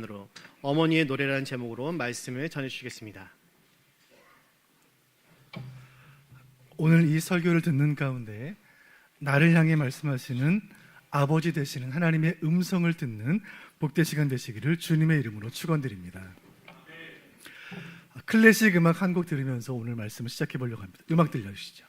으로 어머니의 노래라는 제목으로 말씀을 전해주시겠습니다. 오늘 이 설교를 듣는 가운데 나를 향해 말씀하시는 아버지 되시는 하나님의 음성을 듣는 복된 시간 되시기를 주님의 이름으로 축원드립니다. 클래식 음악 한 곡 들으면서 오늘 말씀을 시작해 보려고 합니다. 음악 들려주시죠.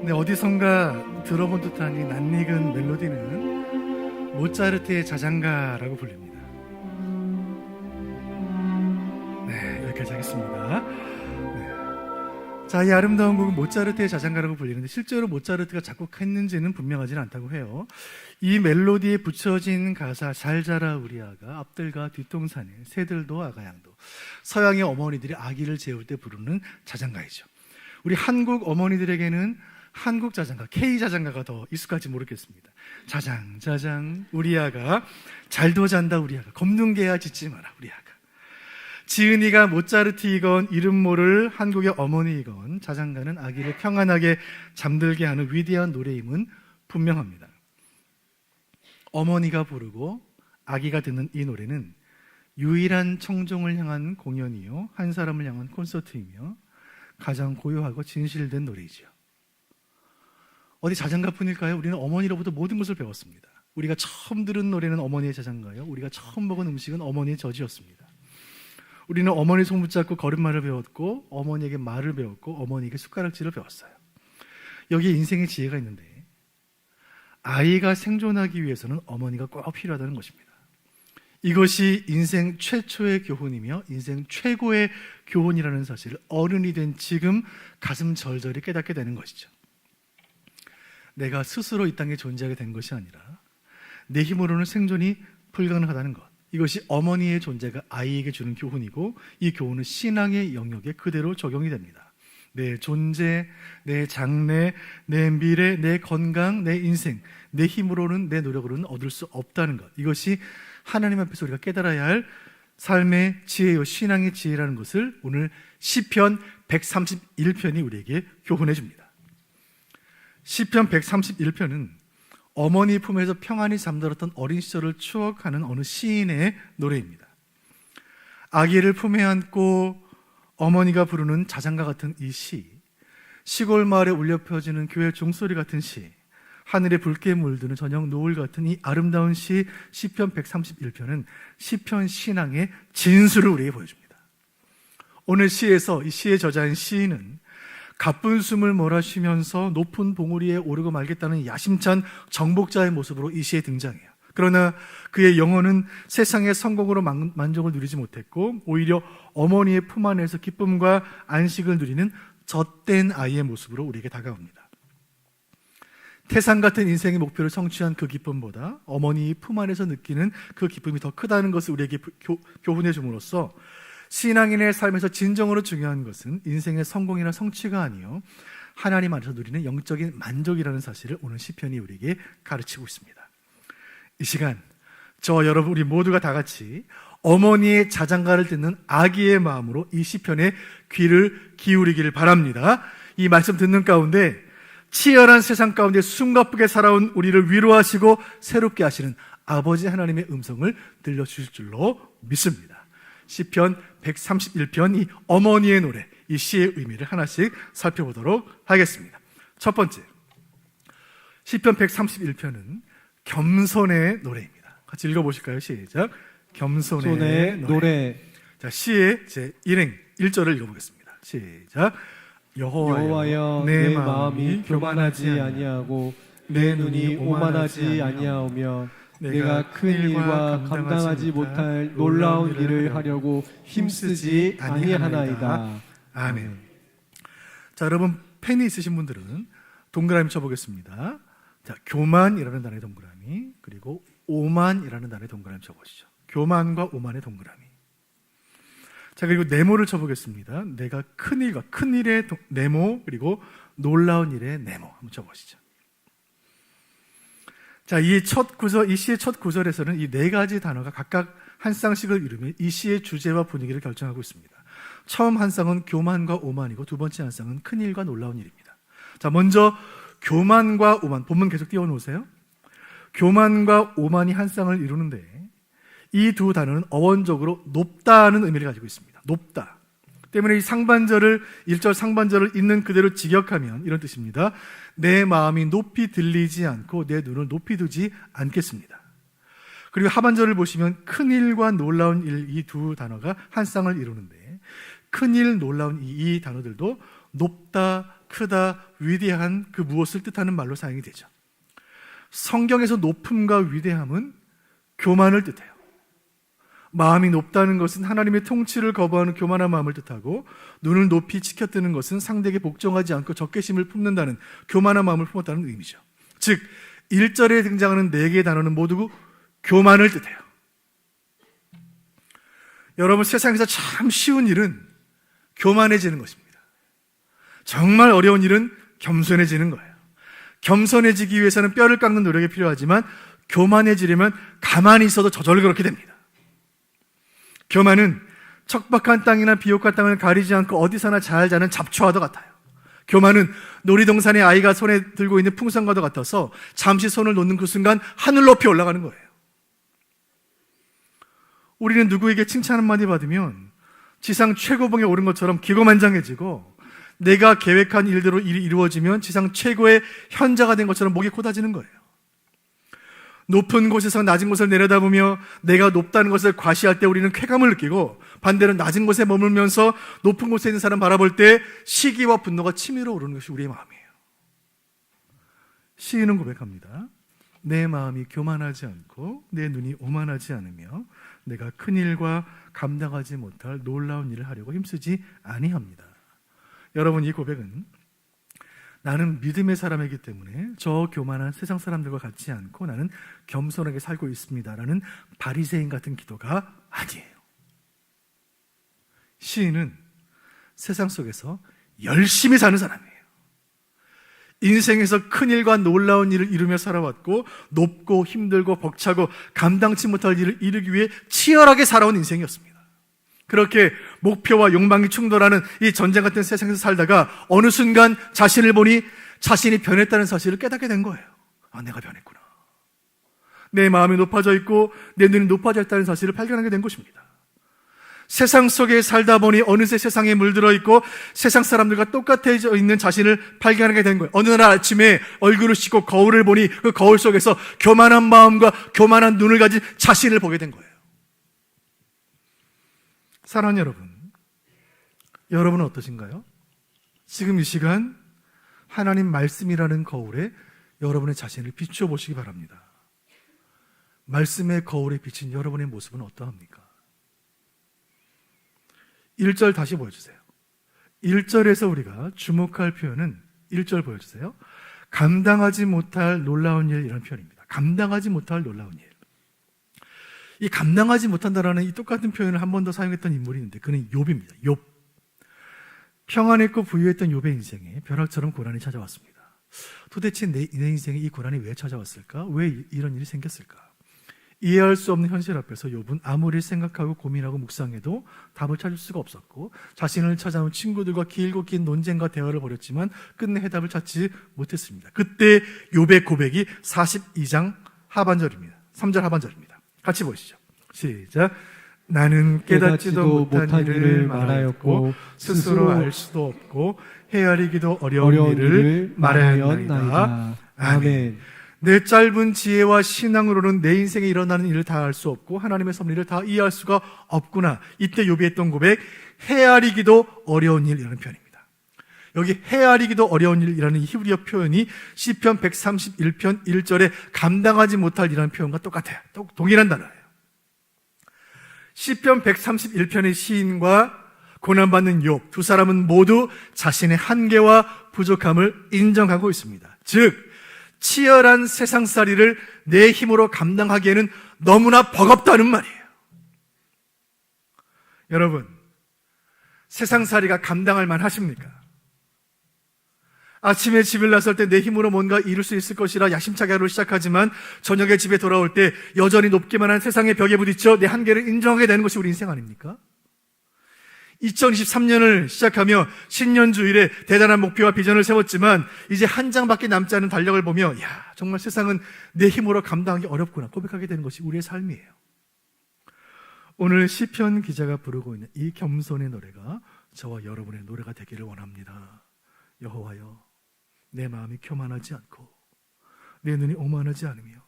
네, 어디선가 들어본 듯한 이 낯익은 멜로디는 모차르트의 자장가라고 불립니다. 네, 여기까지 하겠습니다. 네. 자, 이 아름다운 곡은 모차르트의 자장가라고 불리는데 실제로 모차르트가 작곡했는지는 분명하지는 않다고 해요. 이 멜로디에 붙여진 가사 잘 자라 우리 아가 앞들과 뒤통산에 새들도 아가양도 서양의 어머니들이 아기를 재울 때 부르는 자장가이죠. 우리 한국 어머니들에게는 한국 자장가, K 자장가가 더 익숙할지 모르겠습니다. 자장, 자장, 우리 아가 잘도 잔다 우리 아가 겁는 개야 짖지 마라 우리 아가. 지은이가 모차르트이건 이름 모를 한국의 어머니이건 자장가는 아기를 평안하게 잠들게 하는 위대한 노래임은 분명합니다. 어머니가 부르고 아기가 듣는 이 노래는 유일한 청중을 향한 공연이요 한 사람을 향한 콘서트이며 가장 고요하고 진실된 노래이죠. 어디 자장가뿐일까요? 우리는 어머니로부터 모든 것을 배웠습니다. 우리가 처음 들은 노래는 어머니의 자장가요. 우리가 처음 먹은 음식은 어머니의 젖이었습니다. 우리는 어머니 손 붙잡고 걸음마를 배웠고 어머니에게 말을 배웠고 어머니에게 숟가락질을 배웠어요. 여기에 인생의 지혜가 있는데 아이가 생존하기 위해서는 어머니가 꼭 필요하다는 것입니다. 이것이 인생 최초의 교훈이며 인생 최고의 교훈이라는 사실을 어른이 된 지금 가슴 절절히 깨닫게 되는 것이죠. 내가 스스로 이 땅에 존재하게 된 것이 아니라 내 힘으로는 생존이 불가능하다는 것, 이것이 어머니의 존재가 아이에게 주는 교훈이고 이 교훈은 신앙의 영역에 그대로 적용이 됩니다. 내 존재, 내 장래, 내 미래, 내 건강, 내 인생, 내 힘으로는 내 노력으로는 얻을 수 없다는 것, 이것이 하나님 앞에서 우리가 깨달아야 할 삶의 지혜요 신앙의 지혜라는 것을 오늘 시편 131편이 우리에게 교훈해 줍니다. 시편 131편은 어머니 품에서 평안히 잠들었던 어린 시절을 추억하는 어느 시인의 노래입니다. 아기를 품에 안고 어머니가 부르는 자장가 같은 이 시, 시골 마을에 울려 퍼지는 교회 종소리 같은 시, 하늘에 붉게 물드는 저녁 노을 같은 이 아름다운 시 시편 131편은 시편 신앙의 진수를 우리에게 보여줍니다. 오늘 시에서 이 시의 저자인 시인은 가쁜 숨을 몰아쉬면서 높은 봉우리에 오르고 말겠다는 야심찬 정복자의 모습으로 이 시에 등장해요. 그러나 그의 영혼은 세상의 성공으로 만족을 누리지 못했고 오히려 어머니의 품 안에서 기쁨과 안식을 누리는 젖된 아이의 모습으로 우리에게 다가옵니다. 태산 같은 인생의 목표를 성취한 그 기쁨보다 어머니 품 안에서 느끼는 그 기쁨이 더 크다는 것을 우리에게 교훈해 줌으로써 신앙인의 삶에서 진정으로 중요한 것은 인생의 성공이나 성취가 아니요 하나님 안에서 누리는 영적인 만족이라는 사실을 오늘 시편이 우리에게 가르치고 있습니다. 이 시간 저 여러분 우리 모두가 다 같이 어머니의 자장가를 듣는 아기의 마음으로 이 시편에 귀를 기울이기를 바랍니다. 이 말씀 듣는 가운데 치열한 세상 가운데 숨가쁘게 살아온 우리를 위로하시고 새롭게 하시는 아버지 하나님의 음성을 들려주실 줄로 믿습니다. 시편 131편 이 어머니의 노래, 이 시의 의미를 하나씩 살펴보도록 하겠습니다. 첫 번째, 시편 131편은 겸손의 노래입니다. 같이 읽어보실까요? 시작. 겸손의 노래. 자, 시의 제 1절을 읽어보겠습니다. 시작. 여호와여 내 마음이 교만하지 아니하고 내 눈이 오만하지 아니하오며 내가 큰 일과 감당하지 못할 놀라운 일을 하려고 힘쓰지 아니하나이다. 아멘. 자, 여러분 펜이 있으신 분들은 동그라미 쳐보겠습니다. 자, 교만이라는 단어의 동그라미, 그리고 오만이라는 단어의 동그라미 쳐보시죠. 교만과 오만의 동그라미. 자, 그리고 네모를 쳐보겠습니다. 내가 큰 일과 큰 일의 네모, 그리고 놀라운 일의 네모 한번 쳐보시죠. 자, 이 시의 첫 구절에서는 이 네 가지 단어가 각각 한 쌍씩을 이루며 이 시의 주제와 분위기를 결정하고 있습니다. 처음 한 쌍은 교만과 오만이고 두 번째 한 쌍은 큰일과 놀라운 일입니다. 자, 먼저 교만과 오만, 본문 계속 띄워놓으세요. 교만과 오만이 한 쌍을 이루는데 이 두 단어는 어원적으로 높다는 의미를 가지고 있습니다. 높다. 때문에 이 상반절을 1절 상반절을 있는 그대로 직역하면 이런 뜻입니다. 내 마음이 높이 들리지 않고 내 눈을 높이 두지 않겠습니다. 그리고 하반절을 보시면 큰일과 놀라운 일, 이 두 단어가 한 쌍을 이루는데 큰일, 놀라운 이 단어들도 높다, 크다, 위대한 그 무엇을 뜻하는 말로 사용이 되죠. 성경에서 높음과 위대함은 교만을 뜻해요. 마음이 높다는 것은 하나님의 통치를 거부하는 교만한 마음을 뜻하고, 눈을 높이 치켜뜨는 것은 상대에게 복종하지 않고 적개심을 품는다는 교만한 마음을 품었다는 의미죠. 즉 1절에 등장하는 4개의 단어는 모두 교만을 뜻해요. 여러분, 세상에서 참 쉬운 일은 교만해지는 것입니다. 정말 어려운 일은 겸손해지는 거예요. 겸손해지기 위해서는 뼈를 깎는 노력이 필요하지만 교만해지려면 가만히 있어도 저절로 그렇게 됩니다. 교만은 척박한 땅이나 비옥한 땅을 가리지 않고 어디서나 잘 자는 잡초와도 같아요. 교만은 놀이동산에 아이가 손에 들고 있는 풍선과도 같아서 잠시 손을 놓는 그 순간 하늘 높이 올라가는 거예요. 우리는 누구에게 칭찬 한마디 받으면 지상 최고봉에 오른 것처럼 기고만장해지고, 내가 계획한 일대로 일이 이루어지면 지상 최고의 현자가 된 것처럼 목이 고다지는 거예요. 높은 곳에서 낮은 곳을 내려다보며 내가 높다는 것을 과시할 때 우리는 쾌감을 느끼고, 반대로 낮은 곳에 머물면서 높은 곳에 있는 사람 바라볼 때 시기와 분노가 치밀어 오르는 것이 우리의 마음이에요. 시인은 고백합니다. 내 마음이 교만하지 않고 내 눈이 오만하지 않으며 내가 큰 일과 감당하지 못할 놀라운 일을 하려고 힘쓰지 아니합니다. 여러분, 이 고백은 나는 믿음의 사람이기 때문에 저 교만한 세상 사람들과 같지 않고 나는 겸손하게 살고 있습니다라는 바리새인 같은 기도가 아니에요. 시인은 세상 속에서 열심히 사는 사람이에요. 인생에서 큰일과 놀라운 일을 이루며 살아왔고, 높고 힘들고 벅차고 감당치 못할 일을 이루기 위해 치열하게 살아온 인생이었습니다. 그렇게 목표와 욕망이 충돌하는 이 전쟁 같은 세상에서 살다가 어느 순간 자신을 보니 자신이 변했다는 사실을 깨닫게 된 거예요. 아, 내가 변했구나. 내 마음이 높아져 있고 내 눈이 높아져 있다는 사실을 발견하게 된 것입니다. 세상 속에 살다 보니 어느새 세상에 물들어 있고 세상 사람들과 똑같아져 있는 자신을 발견하게 된 거예요. 어느 날 아침에 얼굴을 씻고 거울을 보니 그 거울 속에서 교만한 마음과 교만한 눈을 가진 자신을 보게 된 거예요. 사랑하는 여러분, 여러분은 어떠신가요? 지금 이 시간 하나님 말씀이라는 거울에 여러분의 자신을 비추어 보시기 바랍니다. 말씀의 거울에 비친 여러분의 모습은 어떠합니까? 1절 다시 보여주세요. 1절에서 우리가 주목할 표현은 1절 보여주세요. 감당하지 못할 놀라운 일이라는 표현입니다. 감당하지 못할 놀라운 일. 이 감당하지 못한다라는 이 똑같은 표현을 한 번 더 사용했던 인물이 있는데 그는 욥입니다. 욥. 평안했고 부유했던 욥의 인생에 벼락처럼 고난이 찾아왔습니다. 도대체 내 인생에 이 고난이 왜 찾아왔을까? 왜 이런 일이 생겼을까? 이해할 수 없는 현실 앞에서 욥은 아무리 생각하고 고민하고 묵상해도 답을 찾을 수가 없었고, 자신을 찾아온 친구들과 길고 긴 논쟁과 대화를 벌였지만 끝내 해답을 찾지 못했습니다. 그때 욥의 고백이 42장 하반절입니다. 3절 하반절입니다. 같이 보시죠. 시작. 나는 깨닫지도 못한 일을 말하였고 스스로 알 수도 없고 헤아리기도 어려운 일을 말하였나이다. 아멘. 내 짧은 지혜와 신앙으로는 내 인생에 일어나는 일을 다 알 수 없고 하나님의 섭리를 다 이해할 수가 없구나. 이때 욥이 했던 고백, 헤아리기도 어려운 일이라는 표현입니다. 여기 헤아리기도 어려운 일이라는 히브리어 표현이 시편 131편 1절에 감당하지 못할 일이라는 표현과 똑같아요. 동일한 단어예요. 시편 131편의 시인과 고난받는 욥 두 사람은 모두 자신의 한계와 부족함을 인정하고 있습니다. 즉 치열한 세상살이를 내 힘으로 감당하기에는 너무나 버겁다는 말이에요. 여러분, 세상살이가 감당할 만하십니까? 아침에 집을 나설 때 내 힘으로 뭔가 이룰 수 있을 것이라 야심차게 하루를 시작하지만 저녁에 집에 돌아올 때 여전히 높기만 한 세상의 벽에 부딪혀 내 한계를 인정하게 되는 것이 우리 인생 아닙니까? 2023년을 시작하며 신년주일에 대단한 목표와 비전을 세웠지만 이제 한 장밖에 남지 않은 달력을 보며 야, 정말 세상은 내 힘으로 감당하기 어렵구나 고백하게 되는 것이 우리의 삶이에요. 오늘 시편 기자가 부르고 있는 이 겸손의 노래가 저와 여러분의 노래가 되기를 원합니다. 여호와여, 내 마음이 교만하지 않고 내 눈이 오만하지 않으며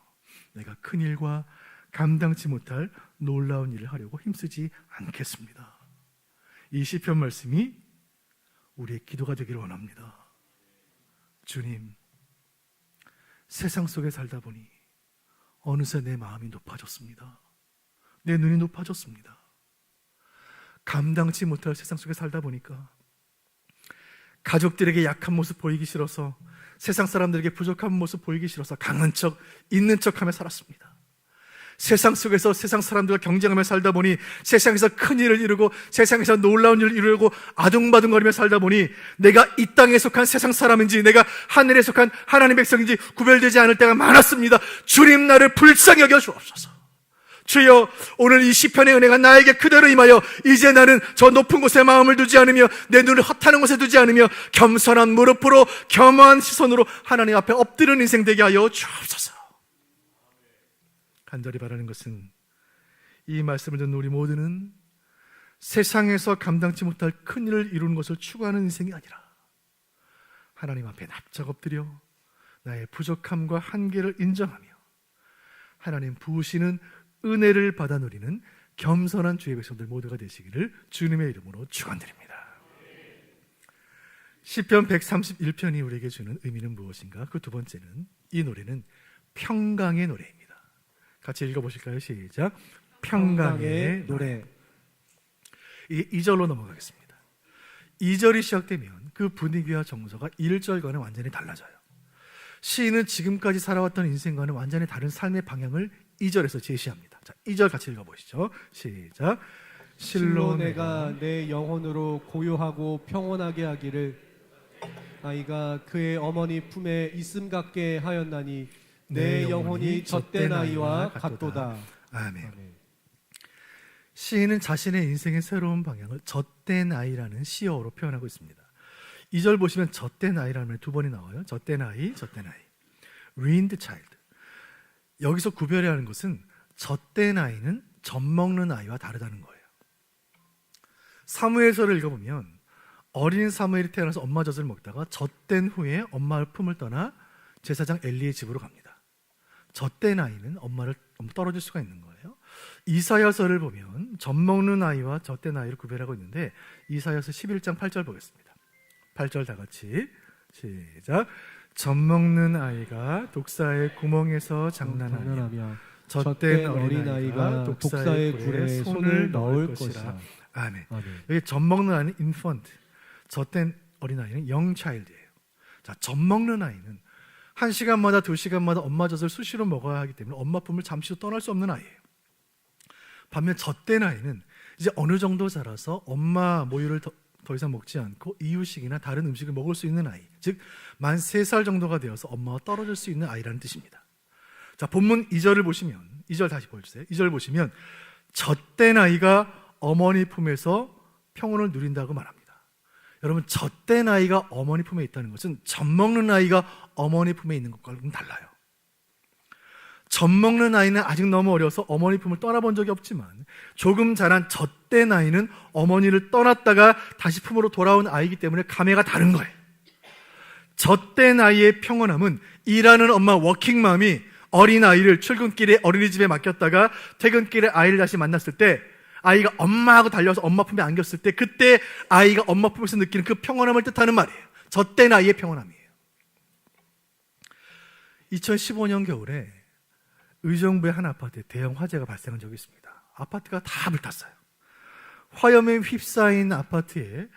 내가 큰 일과 감당치 못할 놀라운 일을 하려고 힘쓰지 않겠습니다. 이 시편 말씀이 우리의 기도가 되기를 원합니다. 주님, 세상 속에 살다 보니 어느새 내 마음이 높아졌습니다. 내 눈이 높아졌습니다. 감당치 못할 세상 속에 살다 보니까 가족들에게 약한 모습 보이기 싫어서, 세상 사람들에게 부족한 모습 보이기 싫어서 강한 척, 있는 척하며 살았습니다. 세상 속에서 세상 사람들과 경쟁하며 살다 보니 세상에서 큰 일을 이루고 세상에서 놀라운 일을 이루고 아둥바둥거리며 살다 보니 내가 이 땅에 속한 세상 사람인지 내가 하늘에 속한 하나님의 백성인지 구별되지 않을 때가 많았습니다. 주님, 나를 불쌍히 여겨 주옵소서. 주여, 오늘 이 시편의 은혜가 나에게 그대로 임하여 이제 나는 저 높은 곳에 마음을 두지 않으며 내 눈을 헛하는 곳에 두지 않으며 겸손한 무릎으로 겸허한 시선으로 하나님 앞에 엎드리는 인생 되게 하여 주옵소서. 간절히 바라는 것은 이 말씀을 듣는 우리 모두는 세상에서 감당치 못할 큰 일을 이루는 것을 추구하는 인생이 아니라 하나님 앞에 납작 엎드려 나의 부족함과 한계를 인정하며 하나님 부으시는 은혜를 받아 누리는 겸손한 주의 백성들 모두가 되시기를 주님의 이름으로 축원드립니다. 시편 131편이 우리에게 주는 의미는 무엇인가? 그 두 번째는 이 노래는 평강의 노래입니다. 같이 읽어보실까요? 시작. 평강의 노래. 2절로 넘어가겠습니다. 2절이 시작되면 그 분위기와 정서가 1절과는 완전히 달라져요. 시인은 지금까지 살아왔던 인생과는 완전히 다른 삶의 방향을 2절에서 제시합니다. 자, 2절 같이 읽어보시죠. 시작. 실로 내가 내 영혼으로 고요하고 평온하게 하기를 아이가 그의 어머니 품에 있음 같게 하였나니 내 영혼이 젖된 아이와 같도다. 아멘. 시인은 자신의 인생의 새로운 방향을 젖된 아이라는 시어로 표현하고 있습니다. 2절 보시면 젖된 아이라는 말이 두 번이 나와요. 젖된 아이, 젖된 아이. weaned child. 여기서 구별해야 하는 것은 젖된 아이는 젖 먹는 아이와 다르다는 거예요. 사무엘서를 읽어보면 어린 사무엘이 태어나서 엄마 젖을 먹다가 젖된 후에 엄마의 품을 떠나 제사장 엘리의 집으로 갑니다. 젖된 아이는 엄마를 떨어질 수가 있는 거예요. 이사야서를 보면 젖 먹는 아이와 젖된 아이를 구별하고 있는데 이사야서 11장 8절 보겠습니다. 8절 다 같이 시작. 젖 먹는 아이가 독사의 구멍에서 장난하며 젖된 어린아이가 독사의 굴에 손을 넣을 것이라. 아멘. 여기 젖 먹는 아이는 infant, 젖된 어린아이는 young child이에요. 자, 젖 먹는 아이는 1시간마다 2시간마다 엄마 젖을 수시로 먹어야 하기 때문에 엄마 품을 잠시도 떠날 수 없는 아이예요. 반면 젖된 아이는 이제 어느 정도 자라서 엄마 모유를 더 이상 먹지 않고 이유식이나 다른 음식을 먹을 수 있는 아이, 즉 만 3살 정도가 되어서 엄마와 떨어질 수 있는 아이라는 뜻입니다. 자, 본문 2절을 보시면 2절 다시 보여주세요. 2절 보시면 젖된 아이가 어머니 품에서 평온을 누린다고 말합니다. 여러분, 젖된 아이가 어머니 품에 있다는 것은 젖 먹는 아이가 어머니 품에 있는 것과는 달라요. 젖 먹는 아이는 아직 너무 어려서 어머니 품을 떠나본 적이 없지만 조금 자란 젖된 아이는 어머니를 떠났다가 다시 품으로 돌아온 아이이기 때문에 감회가 다른 거예요. 젖된 아이의 평온함은 일하는 엄마 워킹맘이 어린아이를 출근길에 어린이집에 맡겼다가 퇴근길에 아이를 다시 만났을 때 아이가 엄마하고 달려와서 엄마 품에 안겼을 때 그때 아이가 엄마 품에서 느끼는 그 평온함을 뜻하는 말이에요. 젖된 아이의 평온함이에요. 2015년 겨울에 의정부의 한 아파트에 대형 화재가 발생한 적이 있습니다. 아파트가 다 불탔어요. 화염에 휩싸인 아파트에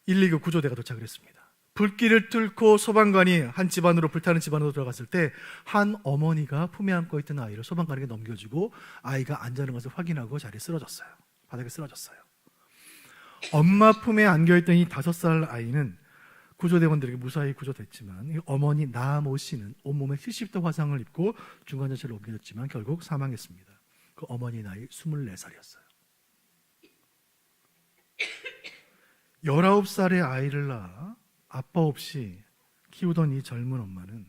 119 구조대가 도착을 했습니다. 불길을 뚫고 소방관이 한 집안으로, 불타는 집안으로 들어갔을 때 한 어머니가 품에 안고 있던 아이를 소방관에게 넘겨주고 아이가 안전한 것을 확인하고 자리에 쓰러졌어요. 바닥에 쓰러졌어요. 엄마 품에 안겨있던 이 5살 아이는 구조대원들에게 무사히 구조됐지만 이 어머니 나모 씨는 온몸에 70도 화상을 입고 중환자실로 옮겨졌지만 결국 사망했습니다. 그 어머니 나이 24살이었어요. 19살의 아이를 낳아 아빠 없이 키우던 이 젊은 엄마는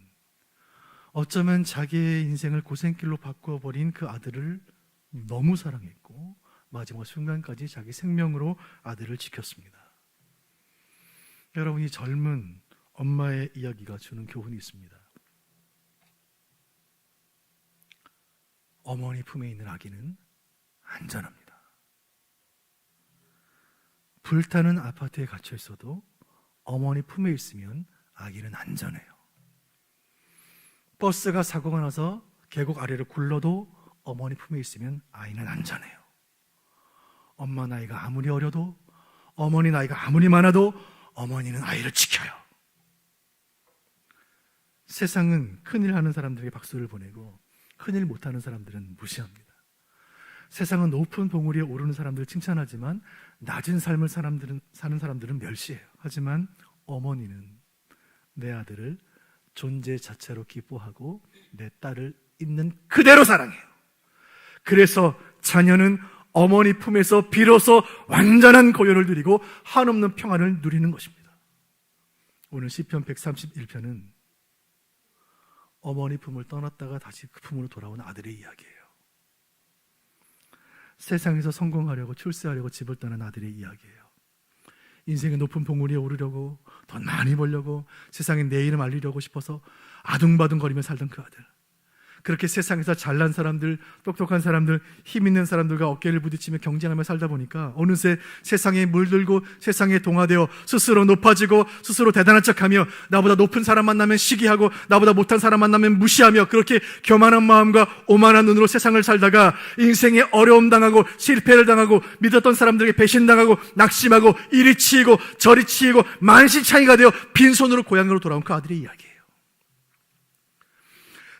어쩌면 자기의 인생을 고생길로 바꿔버린 그 아들을 너무 사랑했고 마지막 순간까지 자기 생명으로 아들을 지켰습니다. 여러분, 이 젊은 엄마의 이야기가 주는 교훈이 있습니다. 어머니 품에 있는 아기는 안전합니다. 불타는 아파트에 갇혀 있어도 어머니 품에 있으면 아기는 안전해요. 버스가 사고가 나서 계곡 아래로 굴러도 어머니 품에 있으면 아이는 안전해요. 엄마 나이가 아무리 어려도, 어머니 나이가 아무리 많아도 어머니는 아이를 지켜요. 세상은 큰일 하는 사람들에게 박수를 보내고 큰일 못하는 사람들은 무시합니다. 세상은 높은 봉우리에 오르는 사람들을 칭찬하지만 낮은 삶을 사는 사람들은 멸시해요. 하지만 어머니는 내 아들을 존재 자체로 기뻐하고 내 딸을 있는 그대로 사랑해요. 그래서 자녀는 어머니 품에서 비로소 완전한 고요를 누리고 한없는 평안을 누리는 것입니다. 오늘 시편 131편은 어머니 품을 떠났다가 다시 그 품으로 돌아온 아들의 이야기예요. 세상에서 성공하려고 출세하려고 집을 떠난 아들의 이야기예요. 인생의 높은 봉우리에 오르려고, 돈 많이 벌려고, 세상에 내 이름 알리려고 싶어서 아둥바둥거리며 살던 그 아들. 그렇게 세상에서 잘난 사람들, 똑똑한 사람들, 힘 있는 사람들과 어깨를 부딪히며 경쟁하며 살다 보니까 어느새 세상에 물들고 세상에 동화되어 스스로 높아지고 스스로 대단한 척하며 나보다 높은 사람 만나면 시기하고 나보다 못한 사람 만나면 무시하며 그렇게 교만한 마음과 오만한 눈으로 세상을 살다가 인생에 어려움 당하고 실패를 당하고 믿었던 사람들에게 배신당하고 낙심하고 이리 치이고 저리 치이고 만신창이가 되어 빈손으로 고향으로 돌아온 그 아들의 이야기예요.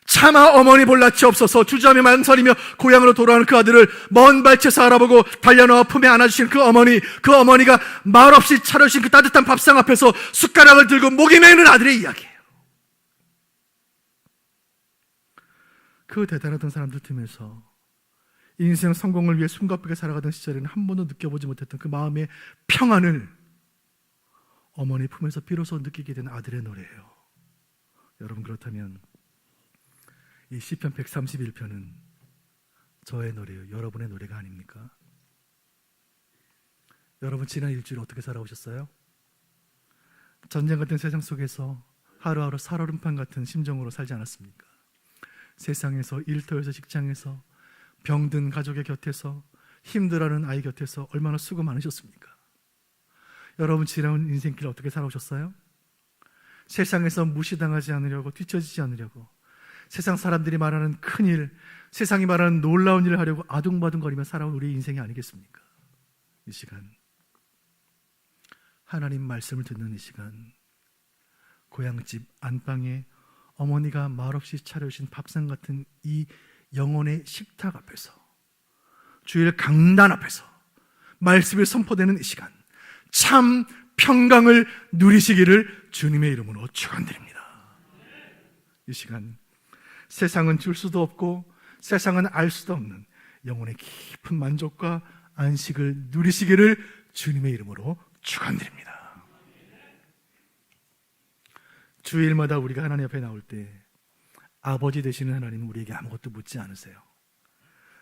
차마 어머니 볼낯이 없어서 주저하며 망설이며 고향으로 돌아오는 그 아들을 먼 발치에서 알아보고 달려나와 품에 안아주신 그 어머니가 말없이 차려주신 그 따뜻한 밥상 앞에서 숟가락을 들고 목이 메이는 아들의 이야기예요. 그 대단했던 사람들 틈에서 인생 성공을 위해 숨가쁘게 살아가던 시절에는 한 번도 느껴보지 못했던 그 마음의 평안을 어머니 품에서 비로소 느끼게 된 아들의 노래예요. 여러분, 그렇다면 이 시편 131편은 저의 노래예요. 여러분의 노래가 아닙니까? 여러분, 지난 일주일 어떻게 살아오셨어요? 전쟁 같은 세상 속에서 하루하루 살얼음판 같은 심정으로 살지 않았습니까? 세상에서, 일터에서, 직장에서, 병든 가족의 곁에서, 힘들어하는 아이 곁에서 얼마나 수고 많으셨습니까? 여러분, 지난 인생길 어떻게 살아오셨어요? 세상에서 무시당하지 않으려고, 뒤처지지 않으려고, 세상 사람들이 말하는 큰일, 세상이 말하는 놀라운 일을 하려고 아둥바둥거리며 살아온 우리 인생이 아니겠습니까? 이 시간, 하나님 말씀을 듣는 이 시간, 고향집 안방에 어머니가 말없이 차려주신 밥상 같은 이 영혼의 식탁 앞에서, 주일 강단 앞에서 말씀이 선포되는 이 시간, 참 평강을 누리시기를 주님의 이름으로 축원드립니다. 이 시간, 세상은 줄 수도 없고 세상은 알 수도 없는 영혼의 깊은 만족과 안식을 누리시기를 주님의 이름으로 축원드립니다. 주일마다 우리가 하나님 앞에 나올 때 아버지 되시는 하나님은 우리에게 아무것도 묻지 않으세요.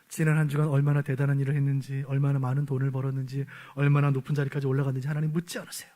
지난 한 주간 얼마나 대단한 일을 했는지, 얼마나 많은 돈을 벌었는지, 얼마나 높은 자리까지 올라갔는지 하나님 묻지 않으세요.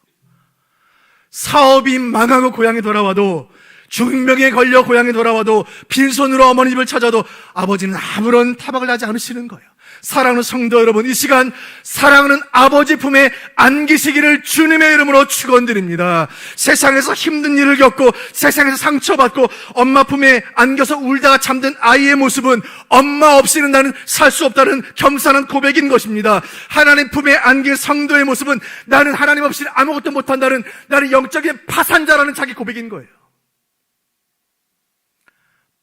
사업이 망하고 고향에 돌아와도, 중병에 걸려 고향에 돌아와도, 빈손으로 어머니 집을 찾아도 아버지는 아무런 타박을 하지 않으시는 거예요. 사랑하는 성도 여러분, 이 시간 사랑하는 아버지 품에 안기시기를 주님의 이름으로 축원드립니다. 세상에서 힘든 일을 겪고 세상에서 상처받고 엄마 품에 안겨서 울다가 잠든 아이의 모습은 엄마 없이는 나는 살 수 없다는 겸손한 고백인 것입니다. 하나님 품에 안긴 성도의 모습은 나는 하나님 없이 아무것도 못한다는, 나는 영적인 파산자라는 자기 고백인 거예요.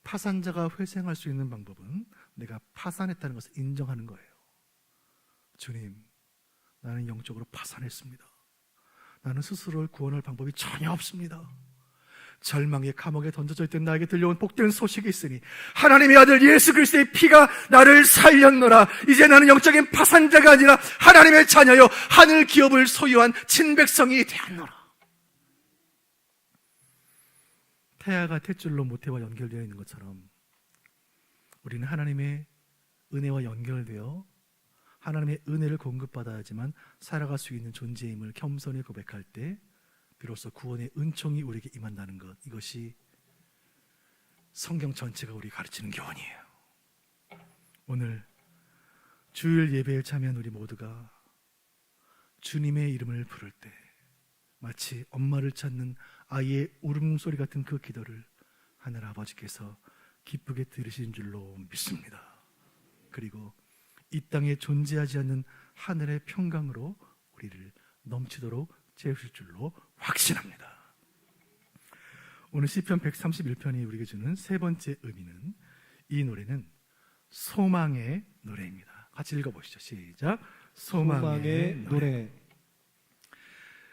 파산자가 회생할 수 있는 방법은 내가 파산했다는 것을 인정하는 거예요. 주님, 나는 영적으로 파산했습니다. 나는 스스로를 구원할 방법이 전혀 없습니다. 절망의 감옥에 던져져 있던 나에게 들려온 복된 소식이 있으니 하나님의 아들 예수 그리스도의 피가 나를 살렸노라. 이제 나는 영적인 파산자가 아니라 하나님의 자녀요 하늘 기업을 소유한 친백성이 되었노라. 태아가 탯줄로 모태와 연결되어 있는 것처럼 우리는 하나님의 은혜와 연결되어 하나님의 은혜를 공급받아야지만 살아갈 수 있는 존재임을 겸손히 고백할 때 비로소 구원의 은총이 우리에게 임한다는 것, 이것이 성경 전체가 우리 가르치는 교훈이에요. 오늘 주일 예배에 참여한 우리 모두가 주님의 이름을 부를 때 마치 엄마를 찾는 아이의 울음소리 같은 그 기도를 하늘 아버지께서 기쁘게 들으신 줄로 믿습니다. 그리고 이 땅에 존재하지 않는 하늘의 평강으로 우리를 넘치도록 채우실 줄로 확신합니다. 오늘 시편 131편이 우리에게 주는 세 번째 의미는, 이 노래는 소망의 노래입니다. 같이 읽어보시죠. 시작. 소망의 노래.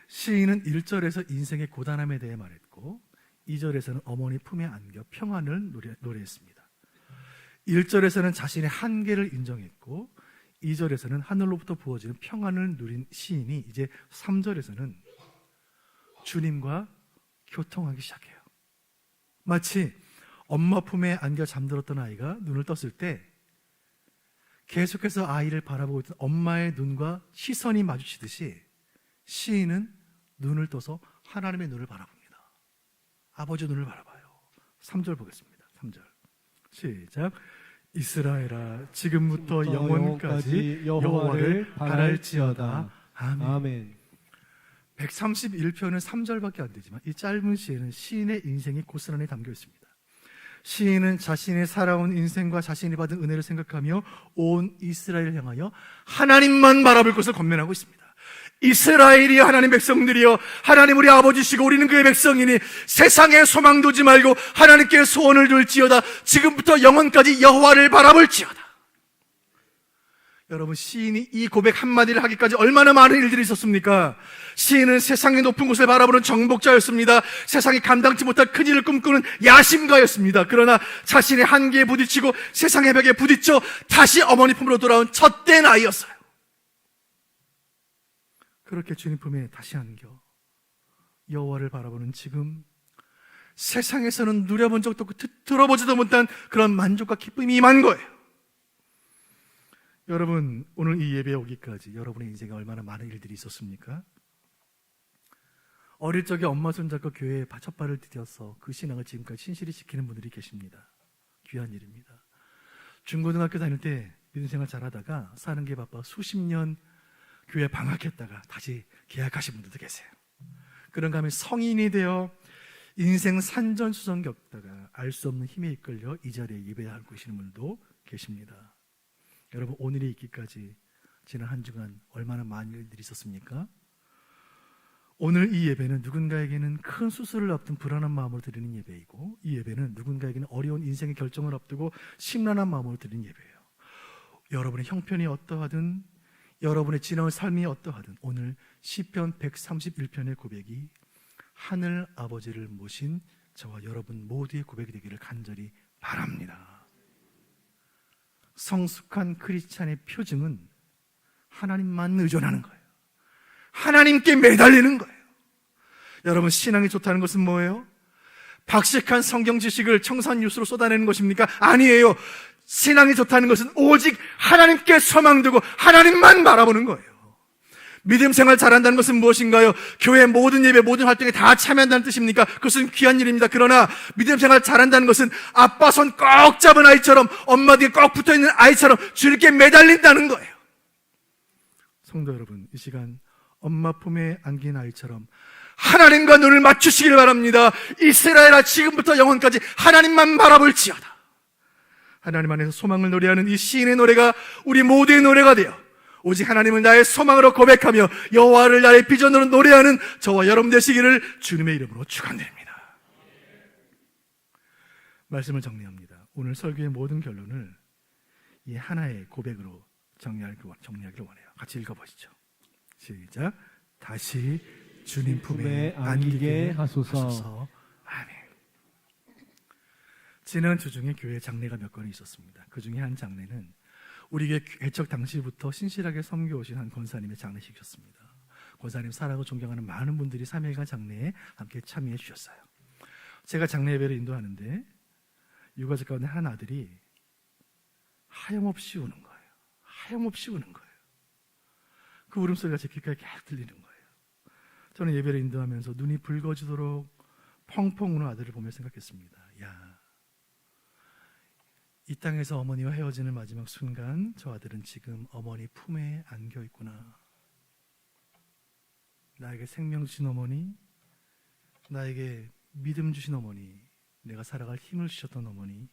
시인은 1절에서 인생의 고단함에 대해 말했고 2절에서는 어머니 품에 안겨 평안을 노래했습니다. 1절에서는 자신의 한계를 인정했고 2절에서는 하늘로부터 부어지는 평안을 누린 시인이 이제 3절에서는 주님과 교통하기 시작해요. 마치 엄마 품에 안겨 잠들었던 아이가 눈을 떴을 때 계속해서 아이를 바라보고 있던 엄마의 눈과 시선이 마주치듯이 시인은 눈을 떠서 하나님의 눈을 바라봅니다. 아버지 눈을 바라봐요. 3절 보겠습니다. 3절 시작. 이스라엘아 지금부터 영원까지 여호와를 바랄지어다. 아멘. 아멘. 131편은 3절밖에 안 되지만 이 짧은 시에는 시인의 인생이 고스란히 담겨 있습니다. 시인은 자신의 살아온 인생과 자신이 받은 은혜를 생각하며 온 이스라엘을 향하여 하나님만 바라볼 것을 권면하고 있습니다. 이스라엘이여 하나님 백성들이여 하나님 우리 아버지시고 우리는 그의 백성이니 세상에 소망 두지 말고 하나님께 소원을 둘지어다. 지금부터 영원까지 여호와를 바라볼지어다. 여러분, 시인이 이 고백 한마디를 하기까지 얼마나 많은 일들이 있었습니까? 시인은 세상의 높은 곳을 바라보는 정복자였습니다. 세상이 감당치 못할 큰 일을 꿈꾸는 야심가였습니다. 그러나 자신의 한계에 부딪히고 세상의 벽에 부딪혀 다시 어머니 품으로 돌아온 젖된 아이였어요. 그렇게 주님 품에 다시 안겨 여호와를 바라보는 지금 세상에서는 누려본 적도 없고 들어보지도 못한 그런 만족과 기쁨이 임한 거예요. 여러분, 오늘 이 예배에 오기까지 여러분의 인생에 얼마나 많은 일들이 있었습니까? 어릴 적에 엄마 손잡고 교회에 첫 발을 디뎌서 그 신앙을 지금까지 신실히 지키는 분들이 계십니다. 귀한 일입니다. 중고등학교 다닐 때 믿음 생활 잘하다가 사는 게 바빠 수십 년 교회 방학했다가 다시 개학하신 분들도 계세요. 그런가 하면 성인이 되어 인생 산전수전 겪다가 알 수 없는 힘에 이끌려 이 자리에 예배하고 계시는 분들도 계십니다. 여러분, 오늘이 있기까지 지난 한 주간 얼마나 많은 일들이 있었습니까? 오늘 이 예배는 누군가에게는 큰 수술을 앞둔 불안한 마음으로 드리는 예배이고, 이 예배는 누군가에게는 어려운 인생의 결정을 앞두고 심란한 마음으로 드리는 예배예요. 여러분의 형편이 어떠하든 여러분의 지나온 삶이 어떠하든 오늘 시편 131편의 고백이 하늘 아버지를 모신 저와 여러분 모두의 고백이 되기를 간절히 바랍니다. 성숙한 크리스찬의 표징은 하나님만 의존하는 거예요. 하나님께 매달리는 거예요. 여러분, 신앙이 좋다는 것은 뭐예요? 박식한 성경 지식을 청산 뉴스로 쏟아내는 것입니까? 아니에요. 신앙이 좋다는 것은 오직 하나님께 소망 두고 하나님만 바라보는 거예요. 믿음 생활 잘한다는 것은 무엇인가요? 교회 모든 예배, 모든 활동에 다 참여한다는 뜻입니까? 그것은 귀한 일입니다. 그러나 믿음 생활 잘한다는 것은 아빠 손 꼭 잡은 아이처럼, 엄마 뒤에 꼭 붙어있는 아이처럼 주님께 매달린다는 거예요. 성도 여러분, 이 시간 엄마 품에 안긴 아이처럼 하나님과 눈을 맞추시길 바랍니다. 이스라엘아 지금부터 영원까지 하나님만 바라볼지어다. 하나님 안에서 소망을 노래하는 이 시인의 노래가 우리 모두의 노래가 되어 오직 하나님을 나의 소망으로 고백하며 여호와를 나의 비전으로 노래하는 저와 여러분 되시기를 주님의 이름으로 축원드립니다. 말씀을 정리합니다. 오늘 설교의 모든 결론을 이 하나의 고백으로 정리하기를 원해요. 같이 읽어보시죠. 시작. 다시 주님 품에 안기게 하소서. 아멘. 지난 주 중에 교회 장례가 몇 건 있었습니다. 그 중에 한 장례는 우리 교회 개척 당시부터 신실하게 섬겨오신 한 권사님의 장례식이었습니다. 권사님 사랑하고 존경하는 많은 분들이 3일간 장례에 함께 참여해 주셨어요. 제가 장례 예배를 인도하는데 유가족 가운데 한 아들이 하염없이 우는 거예요. 하염없이 우는 거예요. 그 울음소리가 제 귓가에 계속 들리는 거예요. 저는 예배를 인도하면서 눈이 붉어지도록 펑펑 우는 아들을 보며 생각했습니다. 야, 이 땅에서 어머니와 헤어지는 마지막 순간 저 아들은 지금 어머니 품에 안겨 있구나. 나에게 생명 주신 어머니, 나에게 믿음 주신 어머니, 내가 살아갈 힘을 주셨던 어머니,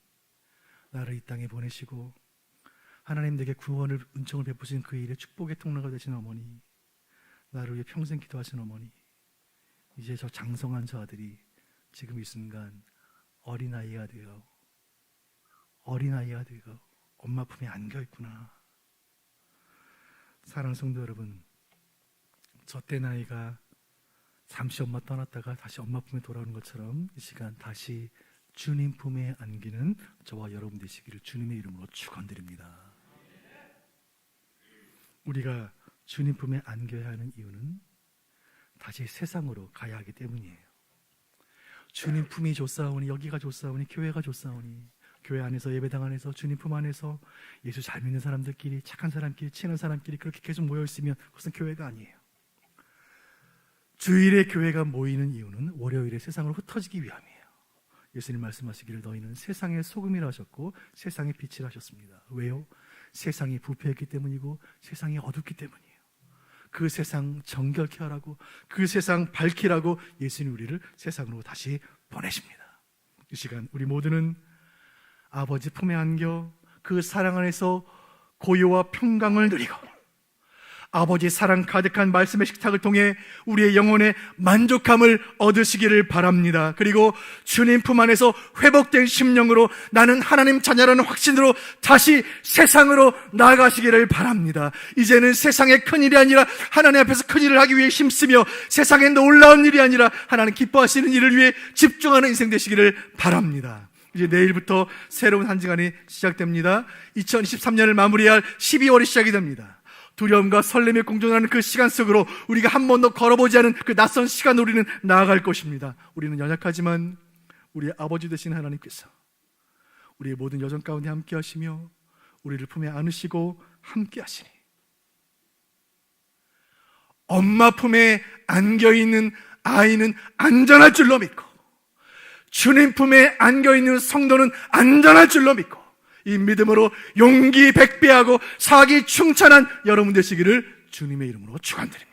나를 이 땅에 보내시고 하나님 내게 구원을 은총을 베푸신 그 일에 축복의 통로가 되신 어머니, 나를 위해 평생 기도하신 어머니, 이제 저 장성한 저 아들이 지금 이 순간 어린아이가 되어 엄마 품에 안겨 있구나. 사랑하는 성도 여러분, 저때 나이가 잠시 엄마 떠났다가 다시 엄마 품에 돌아오는 것처럼 이 시간 다시 주님 품에 안기는 저와 여러분 되시기를 주님의 이름으로 축원드립니다. 우리가 주님 품에 안겨야 하는 이유는 다시 세상으로 가야 하기 때문이에요. 주님 품이 좋사오니, 여기가 좋사오니, 교회가 좋사오니, 교회 안에서, 예배당 안에서, 주님 품 안에서 예수 잘 믿는 사람들끼리, 착한 사람끼리, 친한 사람끼리 그렇게 계속 모여있으면 그것은 교회가 아니에요. 주일에 교회가 모이는 이유는 월요일에 세상으로 흩어지기 위함이에요. 예수님 말씀하시기를 너희는 세상의 소금이라 하셨고 세상의 빛이라 하셨습니다. 왜요? 세상이 부패했기 때문이고 세상이 어둡기 때문이에요. 그 세상 정결케 하라고, 그 세상 밝히라고 예수님 우리를 세상으로 다시 보내십니다. 이 시간 우리 모두는 아버지 품에 안겨 그 사랑 안에서 고요와 평강을 누리고 아버지 사랑 가득한 말씀의 식탁을 통해 우리의 영혼의 만족함을 얻으시기를 바랍니다. 그리고 주님 품 안에서 회복된 심령으로 나는 하나님 자녀라는 확신으로 다시 세상으로 나아가시기를 바랍니다. 이제는 세상의 큰일이 아니라 하나님 앞에서 큰일을 하기 위해 힘쓰며 세상에 놀라운 일이 아니라 하나님 기뻐하시는 일을 위해 집중하는 인생 되시기를 바랍니다. 이제 내일부터 새로운 한 주간이 시작됩니다. 2023년을 마무리할 12월이 시작이 됩니다. 두려움과 설렘에 공존하는 그 시간 속으로 우리가 한 번도 걸어보지 않은 그 낯선 시간으로 우리는 나아갈 것입니다. 우리는 연약하지만 우리의 아버지 되신 하나님께서 우리의 모든 여정 가운데 함께 하시며 우리를 품에 안으시고 함께 하시니 엄마 품에 안겨있는 아이는 안전할 줄로 믿고 주님 품에 안겨있는 성도는 안전할 줄로 믿고 이 믿음으로 용기 백배하고 사기 충천한 여러분 되시기를 주님의 이름으로 축원드립니다.